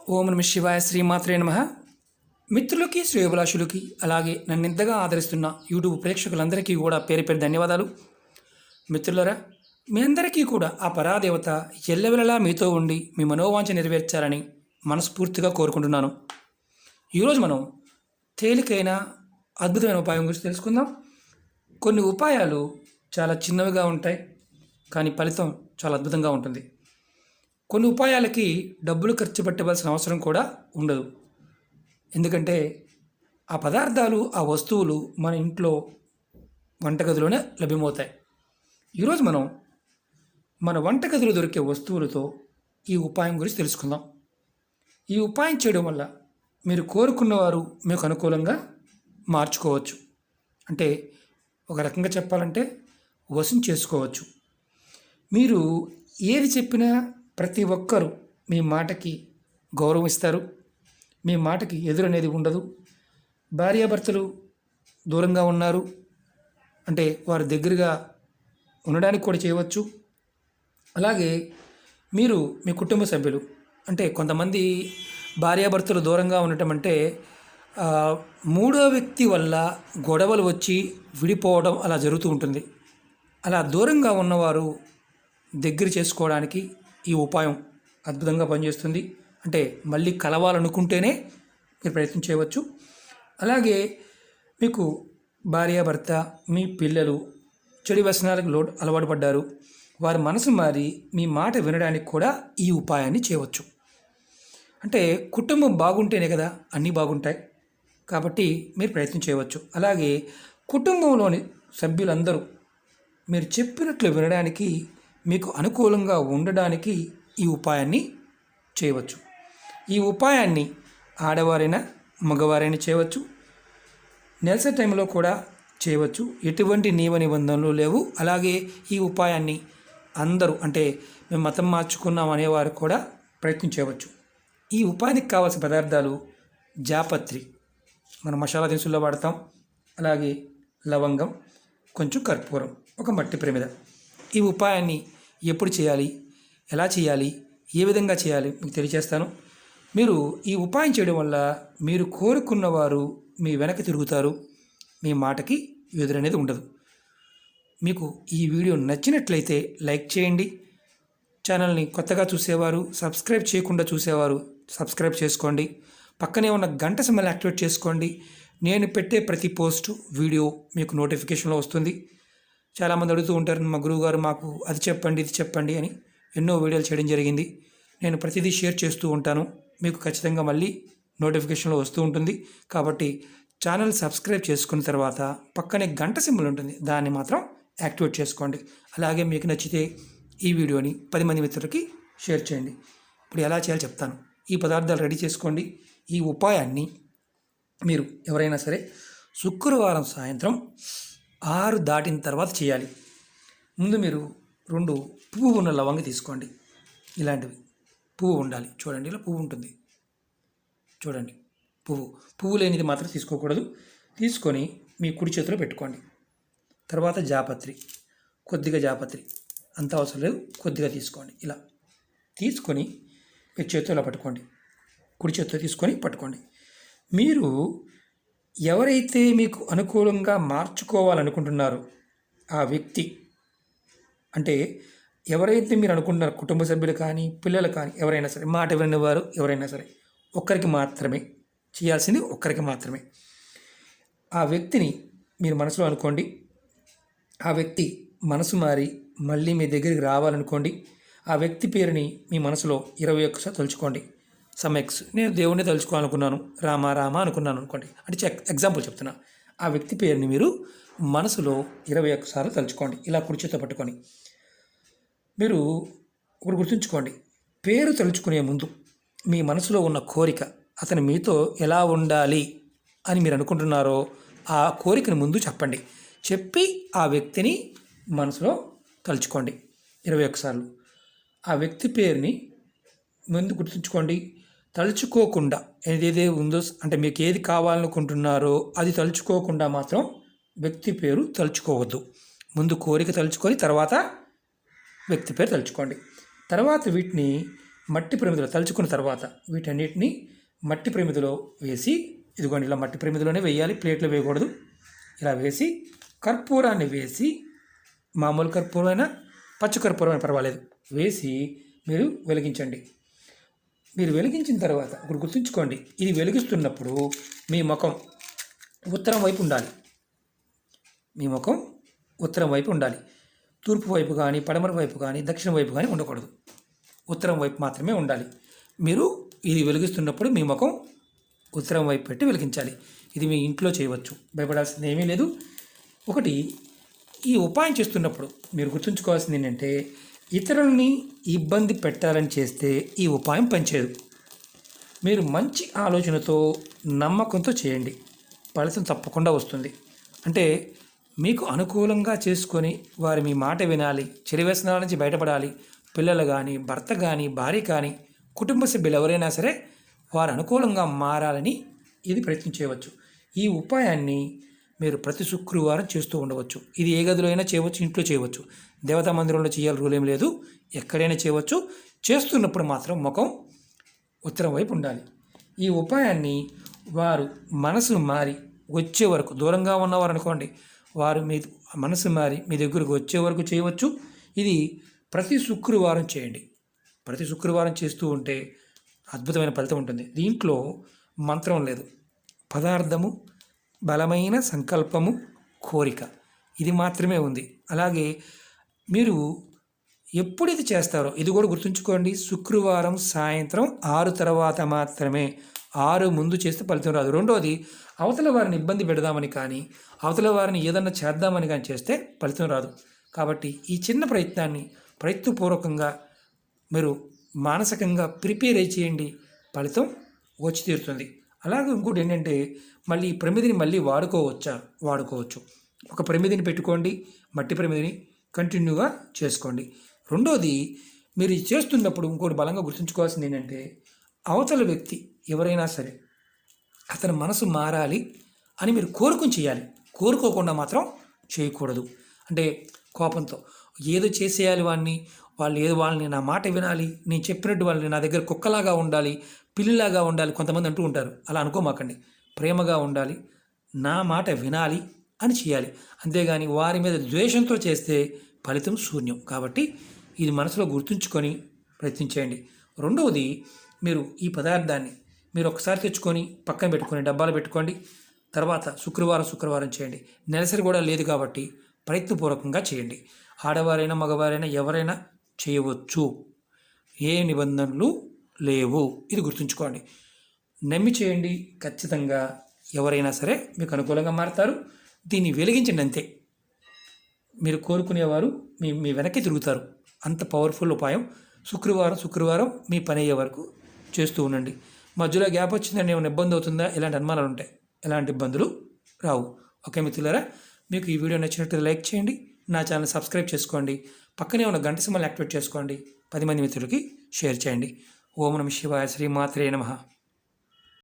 ఓం నమ శివాయ శ్రీమాత్రే నమః. మిత్రులకి శ్రేయోభిలాషులకి అలాగే నన్ను ఇంతగా ఆదరిస్తున్న యూట్యూబ్ ప్రేక్షకులందరికీ కూడా పేరు పేరు ధన్యవాదాలు. మిత్రులరా, మీ అందరికీ కూడా ఆ పరాదేవత ఎల్లవెల్లలా మీతో ఉండి మీ మనోవాంఛ నెరవేర్చాలని మనస్ఫూర్తిగా కోరుకుంటున్నాను. ఈరోజు మనం తేలికైన అద్భుతమైన ఉపాయం గురించి తెలుసుకుందాం. కొన్ని ఉపాయాలు చాలా చిన్నవిగా ఉంటాయి, కానీ ఫలితం చాలా అద్భుతంగా ఉంటుంది. కొన్ని ఉపాయాలకి డబ్బులు ఖర్చు పెట్టవలసిన అవసరం కూడా ఉండదు. ఎందుకంటే ఆ పదార్థాలు, ఆ వస్తువులు మన ఇంట్లో వంటగదిలోనే లభ్యమవుతాయి. ఈరోజు మనం మన వంటగదిలో దొరికే వస్తువులతో ఈ ఉపాయం గురించి తెలుసుకుందాం. ఈ ఉపాయం చేయడం వల్ల మీరు కోరుకున్నవారు మీకు అనుకూలంగా మార్చుకోవచ్చు. అంటే ఒక రకంగా చెప్పాలంటే వశం చేసుకోవచ్చు. మీరు ఏది చెప్పినా ప్రతి ఒక్కరూ మీ మాటకి గౌరవం ఇస్తారు. మీ మాటకి ఎదురనేది ఉండదు. భార్యాభర్తలు దూరంగా ఉన్నారు అంటే వారు దగ్గరగా ఉండడానికి కూడా చేయవచ్చు. అలాగే మీరు మీ కుటుంబ సభ్యులు అంటే కొంతమంది భార్యాభర్తలు దూరంగా ఉండటం అంటే మూడో వ్యక్తి వల్ల గొడవలు వచ్చి విడిపోవడం అలా జరుగుతూ ఉంటుంది. అలా దూరంగా ఉన్నవారు దగ్గర చేసుకోవడానికి ఈ ఉపాయం అద్భుతంగా పనిచేస్తుంది. అంటే మళ్ళీ కలవాలనుకుంటేనే మీరు ప్రయత్నం చేయవచ్చు. అలాగే మీకు భార్యాభర్త, మీ పిల్లలు చెడు వ్యసనాలకు అలవాటు పడ్డారు, వారి మనసు మారి మీ మాట వినడానికి కూడా ఈ ఉపాయాన్ని చేయవచ్చు. అంటే కుటుంబం బాగుంటేనే కదా అన్నీ బాగుంటాయి. కాబట్టి మీరు ప్రయత్నం చేయవచ్చు. అలాగే కుటుంబంలోని సభ్యులందరూ మీరు చెప్పినట్లు వినడానికి, మీకు అనుకూలంగా ఉండడానికి ఈ ఉపాయాన్ని చేయవచ్చు. ఈ ఉపాయాన్ని ఆడవారైనా మగవారైనా చేయవచ్చు. నెలసరి టైంలో కూడా చేయవచ్చు. ఎటువంటి నియమ నిబంధనలు లేవు. అలాగే ఈ ఉపాయాన్ని అందరూ అంటే మేము మతం మార్చుకున్నాం అనేవారు కూడా ప్రయత్నం చేయవచ్చు. ఈ ఉపాయానికి కావాల్సిన పదార్థాలు జాపత్రి, మనం మసాలా దినుసుల్లో వాడతాం. అలాగే లవంగం, కొంచెం కర్పూరం, ఒక మట్టి ప్రమిద. ఈ ఉపాయాన్ని ఎప్పుడు చేయాలి, ఎలా చేయాలి, ఏ విధంగా చేయాలి మీకు తెలియజేస్తాను. మీరు ఈ ఉపాయం చేయడం వల్ల మీరు కోరుకున్నవారు మీ వెనక తిరుగుతారు. మీ మాటకి ఎదురనేది ఉండదు. మీకు ఈ వీడియో నచ్చినట్లయితే లైక్ చేయండి. ఛానల్ని కొత్తగా చూసేవారు, సబ్స్క్రైబ్ చేయకుండా చూసేవారు సబ్స్క్రైబ్ చేసుకోండి. పక్కనే ఉన్న గంట సింబల్ని యాక్టివేట్ చేసుకోండి. నేను పెట్టే ప్రతి పోస్ట్ వీడియో మీకు నోటిఫికేషన్లో వస్తుంది. చాలామంది అడుగుతూ ఉంటారు, మా గురువుగారు మాకు అది చెప్పండి ఇది చెప్పండి అని. ఎన్నో వీడియోలు చేయడం జరిగింది. నేను ప్రతిదీ షేర్ చేస్తూ ఉంటాను. మీకు ఖచ్చితంగా మళ్ళీ నోటిఫికేషన్లో వస్తూ ఉంటుంది. కాబట్టి ఛానల్ సబ్స్క్రైబ్ చేసుకున్న తర్వాత పక్కనే గంట సింబల్ ఉంటుంది, దాన్ని మాత్రం యాక్టివేట్ చేసుకోండి. అలాగే మీకు నచ్చితే ఈ వీడియోని 10 మంది మిత్రులకి షేర్ చేయండి. ఇప్పుడు ఎలా చేయాలో చెప్తాను. ఈ పదార్థాలు రెడీ చేసుకోండి. ఈ ఉపాయాన్ని మీరు ఎవరైనా సరే శుక్రవారం సాయంత్రం 6 దాటిన తర్వాత చేయాలి. ముందు మీరు 2 పువ్వు ఉన్న లవంగి తీసుకోండి. ఇలాంటివి పువ్వు ఉండాలి. చూడండి, ఇలా పువ్వు ఉంటుంది. చూడండి, పువ్వు లేనిది మాత్రం తీసుకోకూడదు. తీసుకొని మీ కుడి చేతిలో పెట్టుకోండి. తర్వాత జాపత్రి, కొద్దిగా జాపత్రి, అంత అవసరం లేదు, కొద్దిగా తీసుకోండి. ఇలా తీసుకొని మీ చేతిలో పట్టుకోండి. కుడి చేతిలో తీసుకొని పట్టుకోండి. మీరు ఎవరైతే మీకు అనుకూలంగా మార్చుకోవాలనుకుంటున్నారో ఆ వ్యక్తి, అంటే ఎవరైతే మీరు అనుకుంటున్నారో కుటుంబ సభ్యులు కానీ పిల్లలు కానీ ఎవరైనా సరే, మాట వినేవారు ఎవరైనా సరే, ఒక్కరికి మాత్రమే చేయాల్సింది, ఒక్కరికి మాత్రమే. ఆ వ్యక్తిని మీరు మనసులో అనుకోండి. ఆ వ్యక్తి మనసు మారి మళ్ళీ మీ దగ్గరికి రావాలనుకోండి. ఆ వ్యక్తి పేరుని మీ మనసులో 21 సార్లు తలుచుకోండి. సమ్ఎక్స్, నేను దేవుణ్ణి తలుచుకోవాలనుకున్నాను, రామ రామ అనుకున్నాను అనుకోండి. అంటే ఎగ్జాంపుల్ చెప్తున్నా. ఆ వ్యక్తి పేరుని మీరు మనసులో 21 సార్లు తలుచుకోండి. ఇలా కుడి చేతితో పట్టుకొని మీరు ఒకటి గుర్తుంచుకోండి. పేరు తలుచుకునే ముందు మీ మనసులో ఉన్న కోరిక, అతను మీతో ఎలా ఉండాలి అని మీరు అనుకుంటున్నారో ఆ కోరికను ముందు చెప్పండి. చెప్పి ఆ వ్యక్తిని మనసులో తలుచుకోండి 21 సార్లు. ఆ వ్యక్తి పేరుని ముందు గుర్తుంచుకోండి. తలుచుకోకుండా ఏదేదే ఉందో, అంటే మీకు ఏది కావాలనుకుంటున్నారో అది తలుచుకోకుండా మాత్రం వ్యక్తి పేరు తలుచుకోవద్దు. ముందు కోరిక తలుచుకొని తర్వాత వ్యక్తి పేరు తలుచుకోండి. తర్వాత వీటిని మట్టి ప్రమిదలో తలుచుకున్న తర్వాత వీటన్నిటిని మట్టి ప్రమిదలో వేసి, ఇదిగోండి ఇలా మట్టి ప్రమిదలోనే వేయాలి, ప్లేట్లో వేయకూడదు. ఇలా వేసి కర్పూరాన్ని వేసి, మామూలు కర్పూరమైనా పచ్చి కర్పూరమైనా పర్వాలేదు, వేసి మీరు వెలిగించండి. మీరు వెలిగించిన తర్వాత ఇప్పుడు గుర్తుంచుకోండి, ఇది వెలిగిస్తున్నప్పుడు మీ ముఖం ఉత్తరం వైపు ఉండాలి. మీ ముఖం ఉత్తరం వైపు ఉండాలి. తూర్పు వైపు కానీ, పడమర వైపు కానీ, దక్షిణ వైపు కానీ ఉండకూడదు. ఉత్తరం వైపు మాత్రమే ఉండాలి. మీరు ఇది వెలిగిస్తున్నప్పుడు మీ ముఖం ఉత్తరం వైపు పెట్టి వెలిగించాలి. ఇది మీ ఇంట్లో చేయవచ్చు, భయపడాల్సింది ఏమీ లేదు. ఒకటి, ఈ ఉపాయం చేస్తున్నప్పుడు మీరు గుర్తుంచుకోవాల్సింది ఏంటంటే, ఇతరులని ఇబ్బంది పెట్టాలని చేస్తే ఈ ఉపాయం పనిచేయదు. మీరు మంచి ఆలోచనతో, నమ్మకంతో చేయండి, ఫలితం తప్పకుండా వస్తుంది. అంటే మీకు అనుకూలంగా చేసుకొని వారి మీ మాట వినాలి, చెడు వ్యసనాల నుంచి బయటపడాలి, పిల్లలు కానీ, భర్త కానీ, భార్య కానీ, కుటుంబ సభ్యులు ఎవరైనా సరే వారు అనుకూలంగా మారాలని ఇది ప్రయత్నం చేయవచ్చు. ఈ ఉపాయాన్ని మీరు ప్రతి శుక్రవారం చేస్తూ ఉండవచ్చు. ఇది ఏ గదిలో అయినా చేయవచ్చు, ఇంట్లో చేయవచ్చు, దేవతా మందిరంలో చేయాలి రూల్ ఏం లేదు, ఎక్కడైనా చేయవచ్చు. చేస్తున్నప్పుడు మాత్రం ముఖం ఉత్తరం వైపు ఉండాలి. ఈ ఉపాయాన్ని వారు మనసు మారి వచ్చే వరకు, దూరంగా ఉన్నవారు అనుకోండి, వారు మీ మనసు మారి మీ దగ్గరకు వచ్చే వరకు చేయవచ్చు. ఇది ప్రతి శుక్రవారం చేయండి. ప్రతి శుక్రవారం చేస్తూ ఉంటే అద్భుతమైన ఫలితం ఉంటుంది. దీంట్లో మంత్రం లేదు, పదార్థము, బలమైన సంకల్పము, కోరిక, ఇది మాత్రమే ఉంది. అలాగే మీరు ఎప్పుడు ఇది చేస్తారో ఇది కూడా గుర్తుంచుకోండి. శుక్రవారం సాయంత్రం 6 తర్వాత మాత్రమే, 6 ముందు చేస్తే ఫలితం రాదు. రెండోది, అవతల వారిని ఇబ్బంది పెడదామని కానీ, అవతల వారిని ఏదన్నా చేద్దామని కానీ చేస్తే ఫలితం రాదు. కాబట్టి ఈ చిన్న ప్రయత్నాన్ని ప్రయత్నపూర్వకంగా మీరు మానసికంగా ప్రిపేర్ అయి చేయండి, ఫలితం వచ్చి తీరుతుంది. అలాగే ఇంకోటి ఏంటంటే, మళ్ళీ ఈ ప్రమిదిని మళ్ళీ వాడుకోవచ్చు. ఒక ప్రమిదిని పెట్టుకోండి, మట్టి ప్రమిదిని కంటిన్యూగా చేసుకోండి. రెండోది, మీరు ఇది చేస్తున్నప్పుడు ఇంకోటి బలంగా గుర్తుంచుకోవాల్సింది ఏంటంటే, అవతల వ్యక్తి ఎవరైనా సరే అతని మనసు మారాలి అని మీరు కోరుకుని చేయాలి, కోరుకోకుండా మాత్రం చేయకూడదు. అంటే కోపంతో ఏదో చేసేయాలి వాళ్ళని నా మాట వినాలి, నేను చెప్పినట్టు వాళ్ళని నా దగ్గర కుక్కలాగా ఉండాలి, పిల్లిలాగా ఉండాలి, కొంతమంది అంటూ ఉంటారు. అలా అనుకోమాకండి. ప్రేమగా ఉండాలి, నా మాట వినాలి అని చేయాలి. అంతేగాని వారి మీద ద్వేషంతో చేస్తే ఫలితం శూన్యం. కాబట్టి ఇది మనసులో గుర్తుంచుకొని ప్రయత్నించేయండి. రెండవది, మీరు ఈ పదార్థాన్ని మీరు ఒకసారి తెచ్చుకొని పక్కన పెట్టుకొని డబ్బాలో పెట్టుకోండి. తర్వాత శుక్రవారం చేయండి. నెలసరి కూడా లేదు కాబట్టి ప్రయత్నపూర్వకంగా చేయండి. ఆడవారైనా మగవారైనా ఎవరైనా చేయవచ్చు, ఏ నిబంధనలు లేవు. ఇది గుర్తుంచుకోండి. నమ్మి చేయండి, ఖచ్చితంగా ఎవరైనా సరే మీకు అనుకూలంగా మారుతారు. దీన్ని వెలిగించండి అంతే. మీరు కోరుకునేవారు మీ వెనక్కి తిరుగుతారు. అంత పవర్ఫుల్ ఉపాయం. శుక్రవారం మీ పని అయ్యే వరకు చేస్తూ ఉండండి. మధ్యలో గ్యాప్ వచ్చిందని ఏమైనా ఇబ్బంది అవుతుందా, ఇలాంటి అనుమానాలు ఉంటాయి. ఎలాంటి ఇబ్బందులు రావు. ఓకే మిత్రులారా, మీకు ఈ వీడియో నచ్చినట్టు లైక్ చేయండి, నా ఛానల్ సబ్స్క్రైబ్ చేసుకోండి, పక్కనే ఉన్న గంట సింబల్ యాక్టివేట్ చేసుకోండి, 10 మంది మిత్రులకి షేర్ చేయండి. ఓం నమః శివాయ. శ్రీమాత్రే నమః.